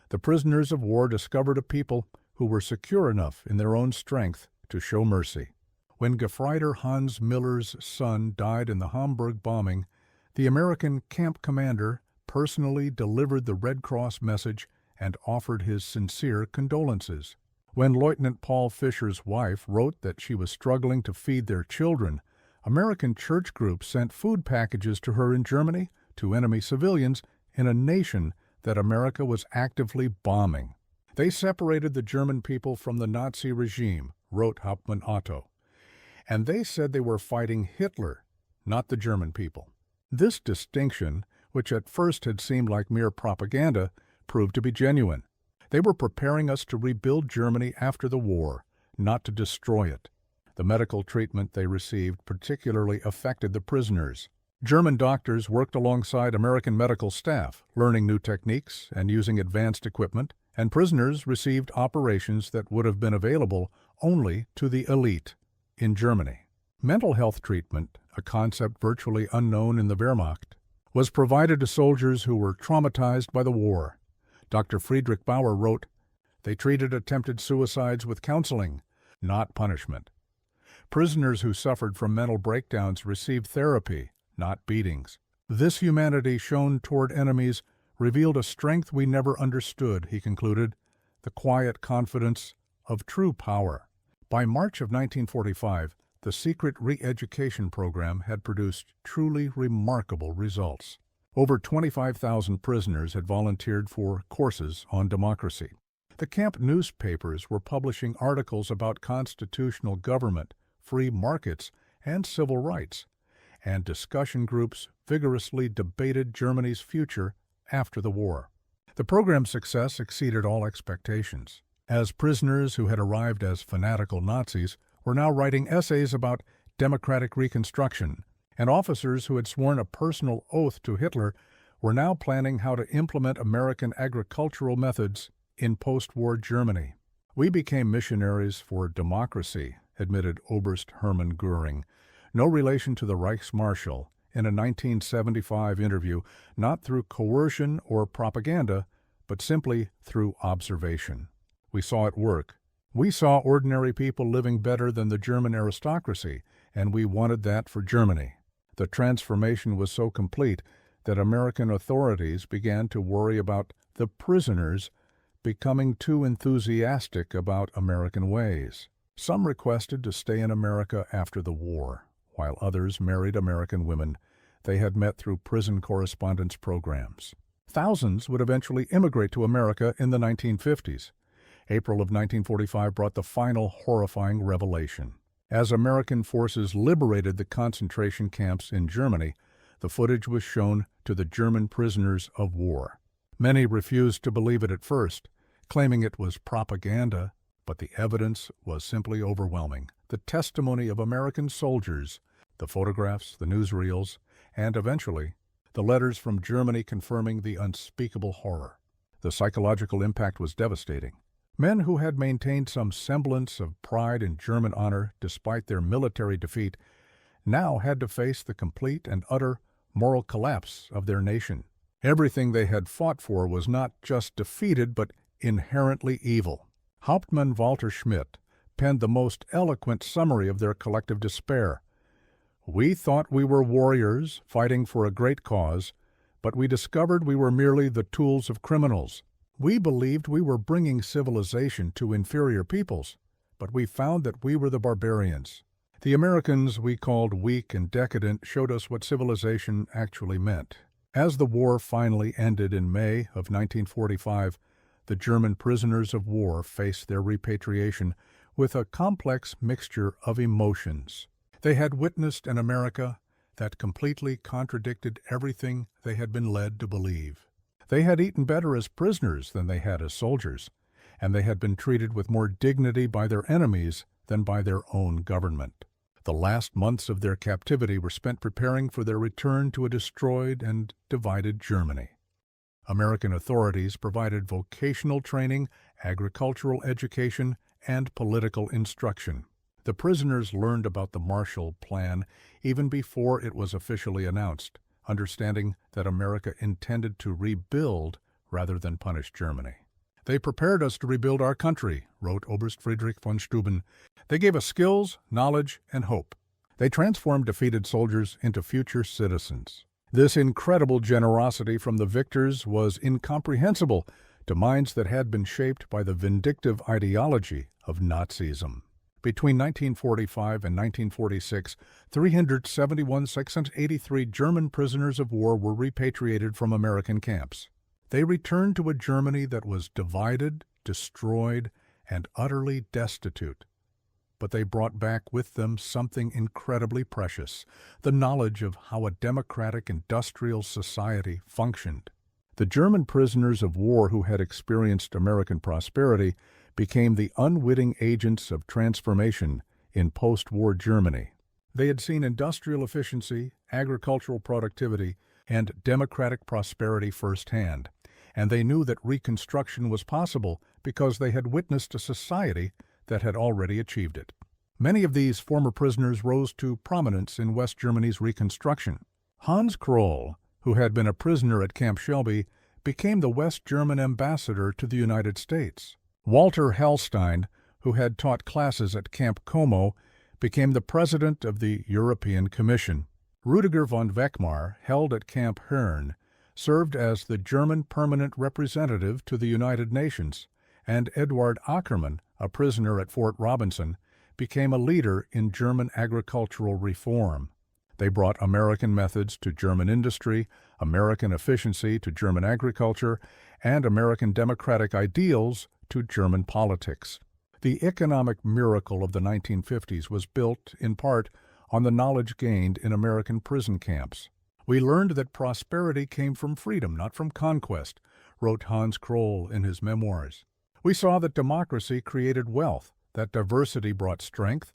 the prisoners of war discovered a people who were secure enough in their own strength to show mercy. When Gefreiter Hans Miller's son died in the Hamburg bombing, the American camp commander personally delivered the Red Cross message and offered his sincere condolences. When Lieutenant Paul Fisher's wife wrote that she was struggling to feed their children, American church groups sent food packages to her in Germany, to enemy civilians, in a nation that America was actively bombing. They separated the German people from the Nazi regime, wrote Hauptmann Otto, and they said they were fighting Hitler, not the German people. This distinction, which at first had seemed like mere propaganda, proved to be genuine. They were preparing us to rebuild Germany after the war, not to destroy it. The medical treatment they received particularly affected the prisoners. German doctors worked alongside American medical staff, learning new techniques and using advanced equipment, and prisoners received operations that would have been available only to the elite in Germany. Mental health treatment, a concept virtually unknown in the Wehrmacht, was provided to soldiers who were traumatized by the war. Dr. Friedrich Bauer wrote, "They treated attempted suicides with counseling, not punishment. Prisoners who suffered from mental breakdowns received therapy, not beatings. This humanity shown toward enemies revealed a strength we never understood," he concluded, "the quiet confidence of true power." By March of 1945, the secret re-education program had produced truly remarkable results. Over 25,000 prisoners had volunteered for courses on democracy. The camp newspapers were publishing articles about constitutional government, free markets, and civil rights, and discussion groups vigorously debated Germany's future after the war. The program's success exceeded all expectations, as prisoners who had arrived as fanatical Nazis were now writing essays about democratic reconstruction, and officers who had sworn a personal oath to Hitler were now planning how to implement American agricultural methods in post-war Germany. "We became missionaries for democracy," admitted Oberst Hermann Göring, no relation to the Reichsmarschall, in a 1975 interview, not through coercion or propaganda, but simply through observation. "We saw it work. We saw ordinary people living better than the German aristocracy, and we wanted that for Germany." The transformation was so complete that American authorities began to worry about the prisoners becoming too enthusiastic about American ways. Some requested to stay in America after the war, while others married American women they had met through prison correspondence programs. Thousands would eventually immigrate to America in the 1950s. April of 1945 brought the final horrifying revelation. As American forces liberated the concentration camps in Germany, the footage was shown to the German prisoners of war. Many refused to believe it at first, claiming it was propaganda, but the evidence was simply overwhelming. The testimony of American soldiers, the photographs, the newsreels, and eventually, the letters from Germany confirming the unspeakable horror. The psychological impact was devastating. Men who had maintained some semblance of pride in German honor despite their military defeat now had to face the complete and utter moral collapse of their nation. Everything they had fought for was not just defeated, but inherently evil. Hauptmann Walter Schmidt penned the most eloquent summary of their collective despair. "We thought we were warriors fighting for a great cause, but we discovered we were merely the tools of criminals. We believed we were bringing civilization to inferior peoples, but we found that we were the barbarians. The Americans we called weak and decadent showed us what civilization actually meant." As the war finally ended in May of 1945, the German prisoners of war faced their repatriation with a complex mixture of emotions. They had witnessed an America that completely contradicted everything they had been led to believe. They had eaten better as prisoners than they had as soldiers, and they had been treated with more dignity by their enemies than by their own government. The last months of their captivity were spent preparing for their return to a destroyed and divided Germany. American authorities provided vocational training, agricultural education, and political instruction. The prisoners learned about the Marshall Plan even before it was officially announced, understanding that America intended to rebuild rather than punish Germany. "They prepared us to rebuild our country," wrote Oberst Friedrich von Steuben. "They gave us skills, knowledge, and hope. They transformed defeated soldiers into future citizens." This incredible generosity from the victors was incomprehensible to minds that had been shaped by the vindictive ideology of Nazism. Between 1945 and 1946, 371,683 German prisoners of war were repatriated from American camps. They returned to a Germany that was divided, destroyed, and utterly destitute. But they brought back with them something incredibly precious, the knowledge of how a democratic industrial society functioned. The German prisoners of war who had experienced American prosperity became the unwitting agents of transformation in post-war Germany. They had seen industrial efficiency, agricultural productivity, and democratic prosperity firsthand, and they knew that reconstruction was possible because they had witnessed a society that had already achieved it. Many of these former prisoners rose to prominence in West Germany's reconstruction. Hans Kroll, who had been a prisoner at Camp Shelby, became the West German ambassador to the United States. Walter Hallstein, who had taught classes at Camp Como, became the president of the European Commission. Rüdiger von Weckmar, held at Camp Herne, served as the German permanent representative to the United Nations, and Eduard Ackermann, a prisoner at Fort Robinson, became a leader in German agricultural reform. They brought American methods to German industry, American efficiency to German agriculture, and American democratic ideals to German politics. The economic miracle of the 1950s was built, in part, on the knowledge gained in American prison camps. We learned that prosperity came from freedom, not from conquest, wrote Hans Kroll in his memoirs. We saw that democracy created wealth, that diversity brought strength,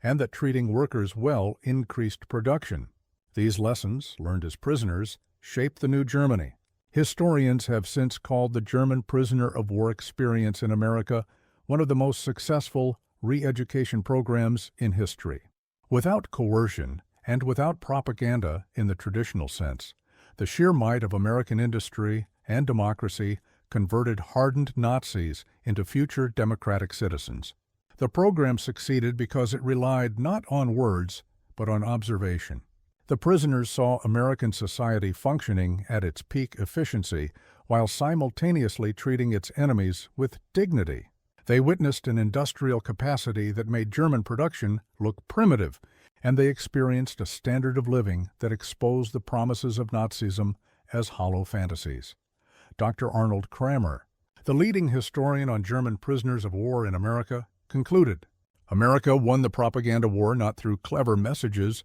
and that treating workers well increased production. These lessons, learned as prisoners, shaped the new Germany. Historians have since called the German prisoner of war experience in America one of the most successful re-education programs in history. Without coercion and without propaganda in the traditional sense, the sheer might of American industry and democracy converted hardened Nazis into future democratic citizens. The program succeeded because it relied not on words, but on observation. The prisoners saw American society functioning at its peak efficiency while simultaneously treating its enemies with dignity. They witnessed an industrial capacity that made German production look primitive, and they experienced a standard of living that exposed the promises of Nazism as hollow fantasies. Dr. Arnold Kramer, the leading historian on German prisoners of war in America, concluded, "America won the propaganda war not through clever messages,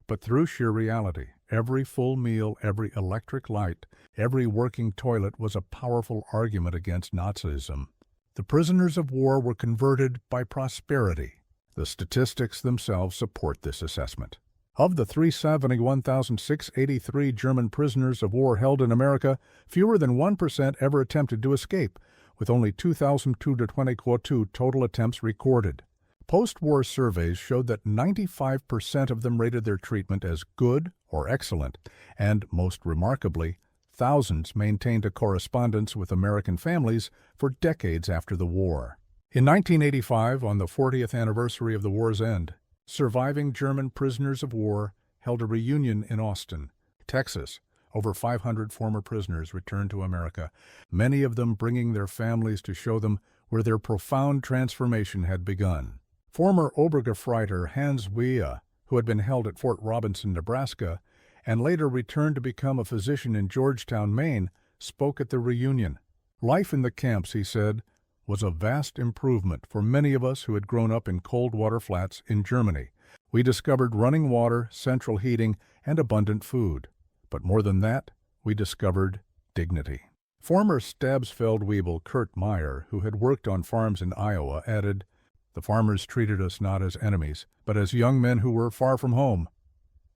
but through sheer reality. Every full meal, every electric light, every working toilet was a powerful argument against Nazism. The prisoners of war were converted by prosperity." The statistics themselves support this assessment. Of the 371,683 German prisoners of war held in America, fewer than 1% ever attempted to escape, with only 2,222 total attempts recorded. Post-war surveys showed that 95% of them rated their treatment as good or excellent, and, most remarkably, thousands maintained a correspondence with American families for decades after the war. In 1985, on the 40th anniversary of the war's end, surviving German prisoners of war held a reunion in Austin, Texas. Over 500 former prisoners returned to America, many of them bringing their families to show them where their profound transformation had begun. Former Obergefreiter Hans Wehe, who had been held at Fort Robinson, Nebraska, and later returned to become a physician in Georgetown, Maine, spoke at the reunion. Life in the camps, he said, was a vast improvement for many of us who had grown up in cold water flats in Germany. We discovered running water, central heating, and abundant food. But more than that, we discovered dignity. Former Stabsfeldwebel Kurt Meyer, who had worked on farms in Iowa, added, "The farmers treated us not as enemies, but as young men who were far from home.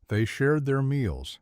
They shared their meals,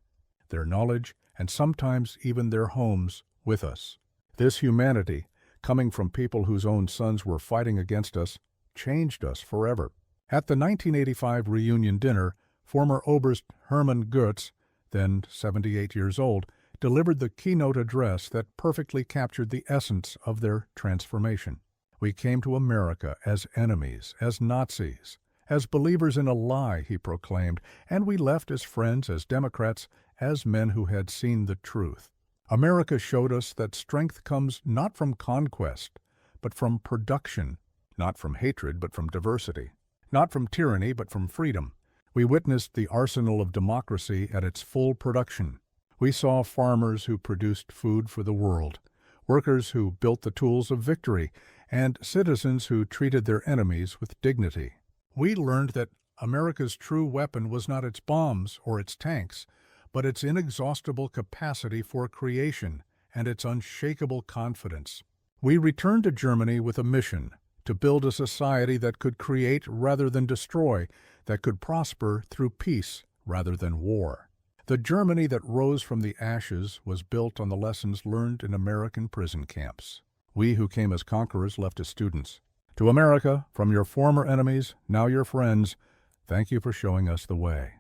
their knowledge, and sometimes even their homes with us. This humanity, coming from people whose own sons were fighting against us, changed us forever." At the 1985 reunion dinner, former Oberst Hermann Goetz, then 78 years old, delivered the keynote address that perfectly captured the essence of their transformation. "We came to America as enemies, as Nazis, as believers in a lie," he proclaimed, "and we left as friends, as Democrats, as men who had seen the truth. America showed us that strength comes not from conquest, but from production, not from hatred, but from diversity, not from tyranny, but from freedom. We witnessed the arsenal of democracy at its full production. We saw farmers who produced food for the world, workers who built the tools of victory, and citizens who treated their enemies with dignity. We learned that America's true weapon was not its bombs or its tanks, but its inexhaustible capacity for creation and its unshakable confidence. We returned to Germany with a mission to build a society that could create rather than destroy, that could prosper through peace rather than war. The Germany that rose from the ashes was built on the lessons learned in American prison camps. We who came as conquerors left as students. To America, from your former enemies, now your friends, thank you for showing us the way."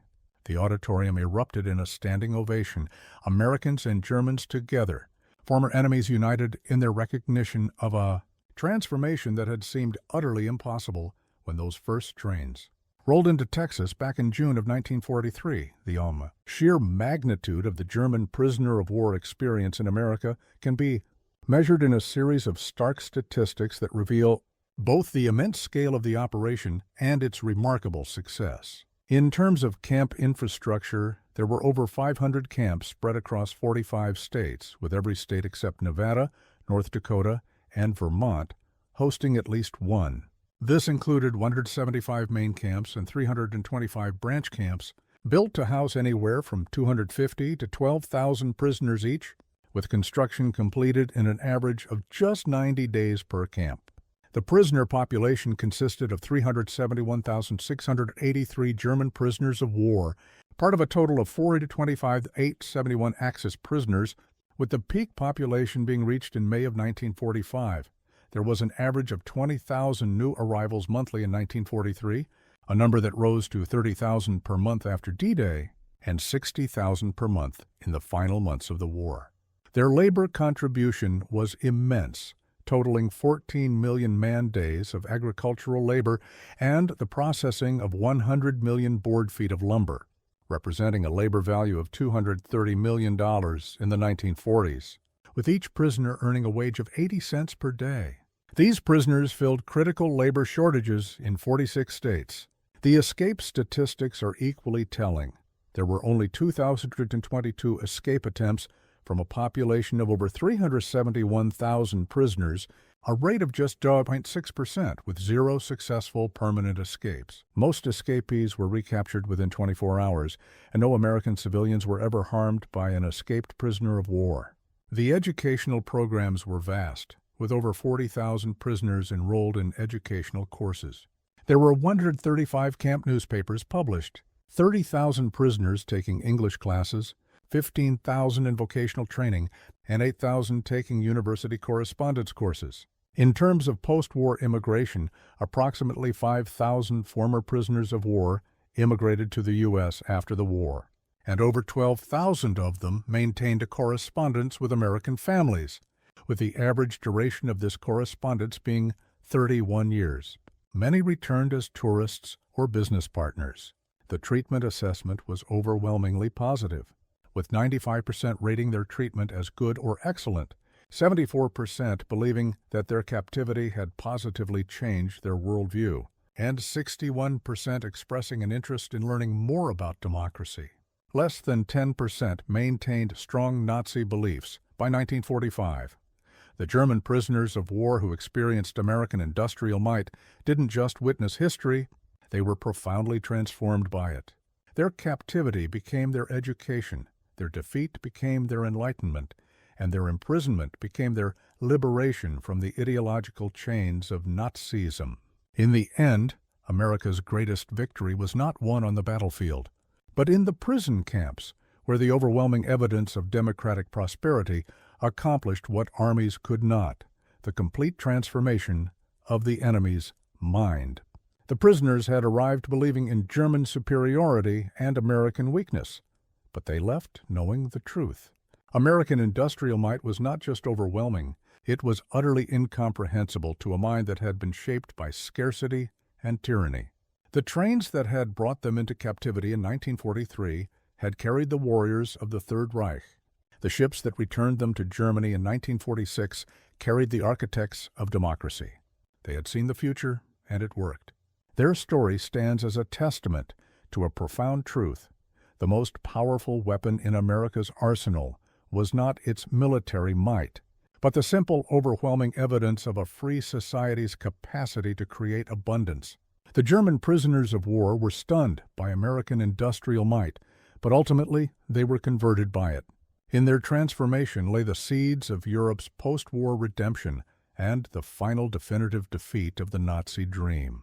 The auditorium erupted in a standing ovation, Americans and Germans together, former enemies united in their recognition of a transformation that had seemed utterly impossible when those first trains rolled into Texas back in June of 1943. The sheer magnitude of the German prisoner of war experience in America can be measured in a series of stark statistics that reveal both the immense scale of the operation and its remarkable success. In terms of camp infrastructure, there were over 500 camps spread across 45 states, with every state except Nevada, North Dakota, and Vermont hosting at least one. This included 175 main camps and 325 branch camps, built to house anywhere from 250 to 12,000 prisoners each, with construction completed in an average of just 90 days per camp. The prisoner population consisted of 371,683 German prisoners of war, part of a total of 425,871 Axis prisoners, with the peak population being reached in May of 1945. There was an average of 20,000 new arrivals monthly in 1943, a number that rose to 30,000 per month after D-Day, and 60,000 per month in the final months of the war. Their labor contribution was immense, totaling 14 million man-days of agricultural labor and the processing of 100 million board feet of lumber, representing a labor value of $230 million in the 1940s, with each prisoner earning a wage of 80 cents per day. These prisoners filled critical labor shortages in 46 states. The escape statistics are equally telling. There were only 2,022 escape attempts from a population of over 371,000 prisoners, a rate of just 0.6%, with zero successful permanent escapes. Most escapees were recaptured within 24 hours, and no American civilians were ever harmed by an escaped prisoner of war. The educational programs were vast, with over 40,000 prisoners enrolled in educational courses. There were 135 camp newspapers published, 30,000 prisoners taking English classes, 15,000 in vocational training, and 8,000 taking university correspondence courses. In terms of post-war immigration, approximately 5,000 former prisoners of war immigrated to the U.S. after the war, and over 12,000 of them maintained a correspondence with American families, with the average duration of this correspondence being 31 years. Many returned as tourists or business partners. The treatment assessment was overwhelmingly positive, with 95% rating their treatment as good or excellent, 74% believing that their captivity had positively changed their worldview, and 61% expressing an interest in learning more about democracy. Less than 10% maintained strong Nazi beliefs by 1945. The German prisoners of war who experienced American industrial might didn't just witness history, they were profoundly transformed by it. Their captivity became their education, their defeat became their enlightenment, and their imprisonment became their liberation from the ideological chains of Nazism. In the end, America's greatest victory was not won on the battlefield, but in the prison camps, where the overwhelming evidence of democratic prosperity accomplished what armies could not, the complete transformation of the enemy's mind. The prisoners had arrived believing in German superiority and American weakness, but they left knowing the truth. American industrial might was not just overwhelming, it was utterly incomprehensible to a mind that had been shaped by scarcity and tyranny. The trains that had brought them into captivity in 1943 had carried the warriors of the Third Reich. The ships that returned them to Germany in 1946 carried the architects of democracy. They had seen the future, and it worked. Their story stands as a testament to a profound truth. The most powerful weapon in America's arsenal was not its military might, but the simple, overwhelming evidence of a free society's capacity to create abundance. The German prisoners of war were stunned by American industrial might, but ultimately they were converted by it. In their transformation lay the seeds of Europe's post-war redemption and the final definitive defeat of the Nazi dream.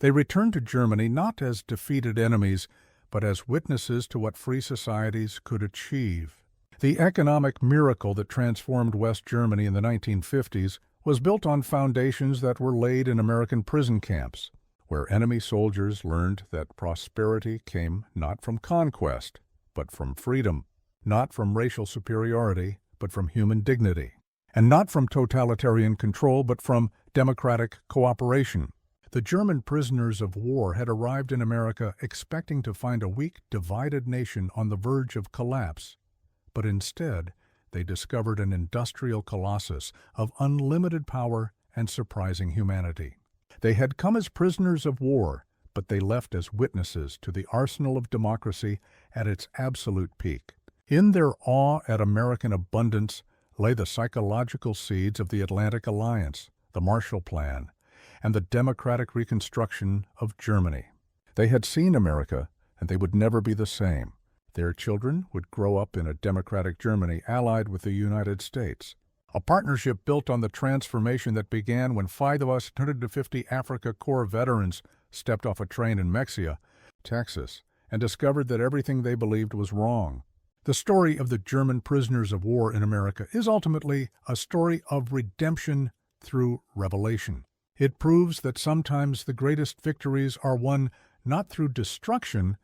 They returned to Germany not as defeated enemies, but as witnesses to what free societies could achieve. The economic miracle that transformed West Germany in the 1950s was built on foundations that were laid in American prison camps, where enemy soldiers learned that prosperity came not from conquest, but from freedom, not from racial superiority, but from human dignity, and not from totalitarian control, but from democratic cooperation. The German prisoners of war had arrived in America expecting to find a weak, divided nation on the verge of collapse, but instead they discovered an industrial colossus of unlimited power and surprising humanity. They had come as prisoners of war, but they left as witnesses to the arsenal of democracy at its absolute peak. In their awe at American abundance lay the psychological seeds of the Atlantic Alliance, the Marshall Plan, and the democratic reconstruction of Germany. They had seen America, and they would never be the same. Their children would grow up in a democratic Germany allied with the United States. A partnership built on the transformation that began when 5 of us 150 Africa Corps veterans stepped off a train in Mexico, Texas, and discovered that everything they believed was wrong. The story of the German prisoners of war in America is ultimately a story of redemption through revelation. It proves that sometimes the greatest victories are won not through destruction,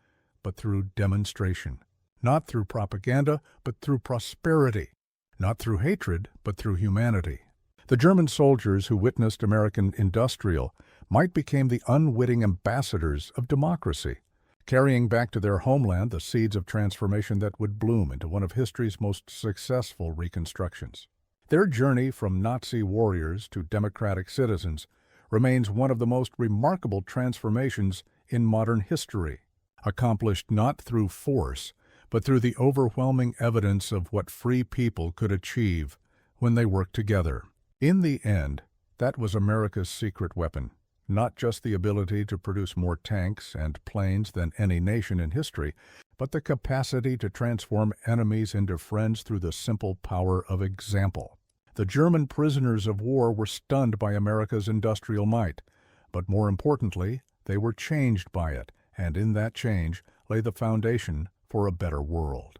but through demonstration. Not through propaganda, but through prosperity. Not through hatred, but through humanity. The German soldiers who witnessed American industrial might become the unwitting ambassadors of democracy, carrying back to their homeland the seeds of transformation that would bloom into one of history's most successful reconstructions. Their journey from Nazi warriors to democratic citizens remains one of the most remarkable transformations in modern history, accomplished not through force, but through the overwhelming evidence of what free people could achieve when they worked together. In the end, that was America's secret weapon, not just the ability to produce more tanks and planes than any nation in history, but the capacity to transform enemies into friends through the simple power of example. The German prisoners of war were stunned by America's industrial might, but more importantly, they were changed by it, and in that change lay the foundation for a better world.